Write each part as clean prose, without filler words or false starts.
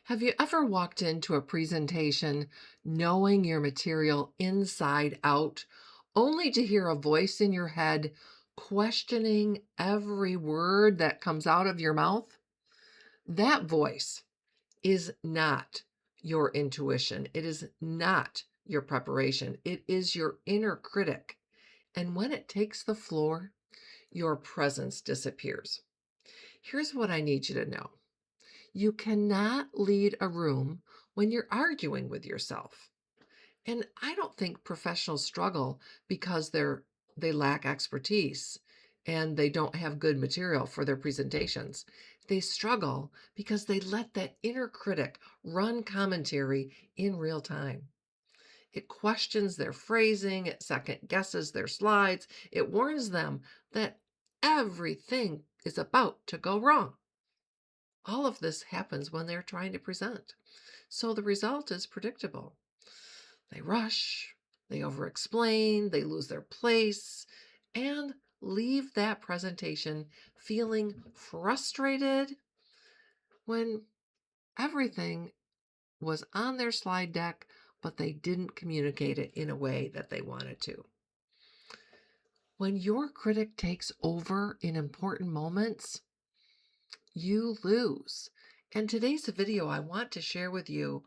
Have you ever walked into a presentation knowing your material inside out, only to hear a voice in your head questioning every word that comes out of your mouth? That voice is not your intuition. It is not your preparation. It is your inner critic. And when it takes the floor, your presence disappears. Here's what I need you to know. You cannot lead a room when you're arguing with yourself. And I don't think professionals struggle because they lack expertise and they don't have good material for their presentations. They struggle because they let that inner critic run commentary in real time. It questions their phrasing, it second guesses their slides, it warns them that everything is about to go wrong. All of this happens when they're trying to present. So the result is predictable. They rush, they over-explain, they lose their place, and leave that presentation feeling frustrated when everything was on their slide deck, but they didn't communicate it in a way that they wanted to. When your critic takes over in important moments, you lose. And today's video, I want to share with you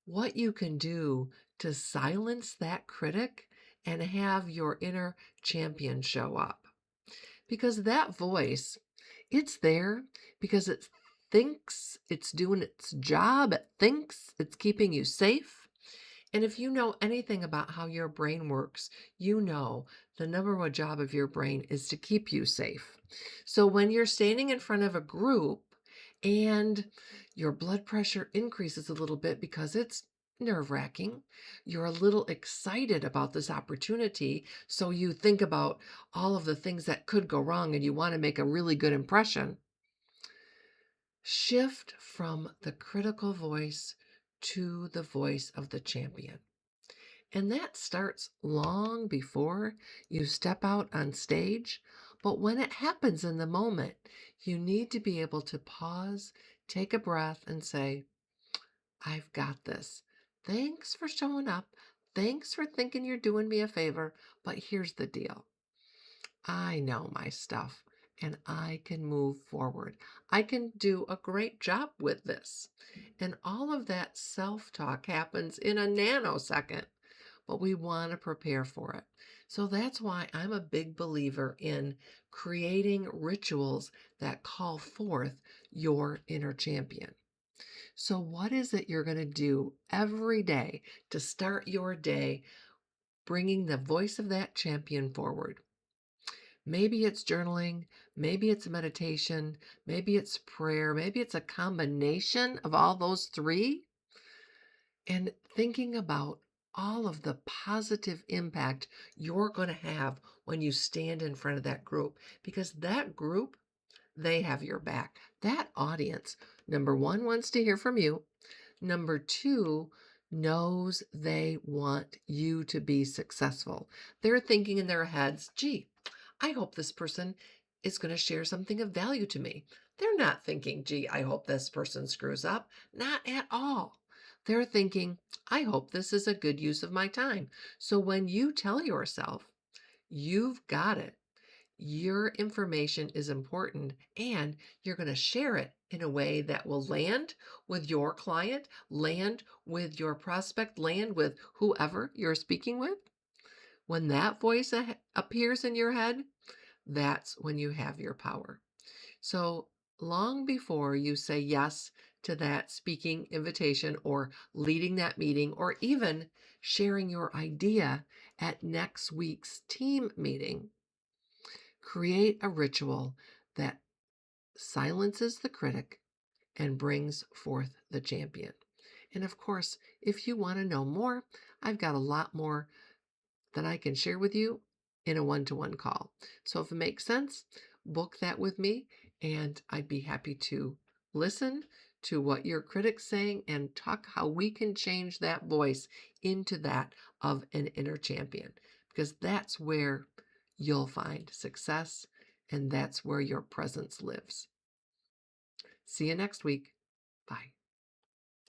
what you can do to silence that critic and have your inner champion show up. Because that voice, it's there because it thinks it's doing its job, it thinks it's keeping you safe. And if you know anything about how your brain works, you know the number one job of your brain is to keep you safe. So when you're standing in front of a group and your blood pressure increases a little bit because it's nerve-wracking, you're a little excited about this opportunity, so you think about all of the things that could go wrong and you want to make a really good impression. Shift from the critical voice to the voice of the champion. And that starts long before you step out on stage. But when it happens in the moment, you need to be able to pause, take a breath, and say, I've got this. Thanks for showing up. Thanks for thinking you're doing me a favor. But here's the deal. I know my stuff and I can move forward. I can do a great job with this. And all of that self-talk happens in a nanosecond, but we want to prepare for it. So that's why I'm a big believer in creating rituals that call forth your inner champion. So what is it you're going to do every day to start your day bringing the voice of that champion forward? Maybe it's journaling, maybe it's meditation, maybe it's prayer, maybe it's a combination of all those three. And thinking about all of the positive impact you're going to have when you stand in front of that group, because that group, they have your back. That audience, number one, wants to hear from you. Number two, knows they want you to be successful. They're thinking in their heads, gee, I hope this person is going to share something of value to me. They're not thinking, gee, I hope this person screws up. Not at all. They're thinking, I hope this is a good use of my time. So when you tell yourself, you've got it, your information is important, and you're going to share it in a way that will land with your client, land with your prospect, land with whoever you're speaking with. When that voice appears in your head, that's when you have your power. So long before you say yes to that speaking invitation or leading that meeting or even sharing your idea at next week's team meeting, create a ritual that silences the critic and brings forth the champion. And of course, if you want to know more, I've got a lot more that I can share with you in a one-to-one call. So if it makes sense, book that with me and I'd be happy to listen to what your critic's saying and talk how we can change that voice into that of an inner champion, because that's where you'll find success and that's where your presence lives. See you next week. Bye.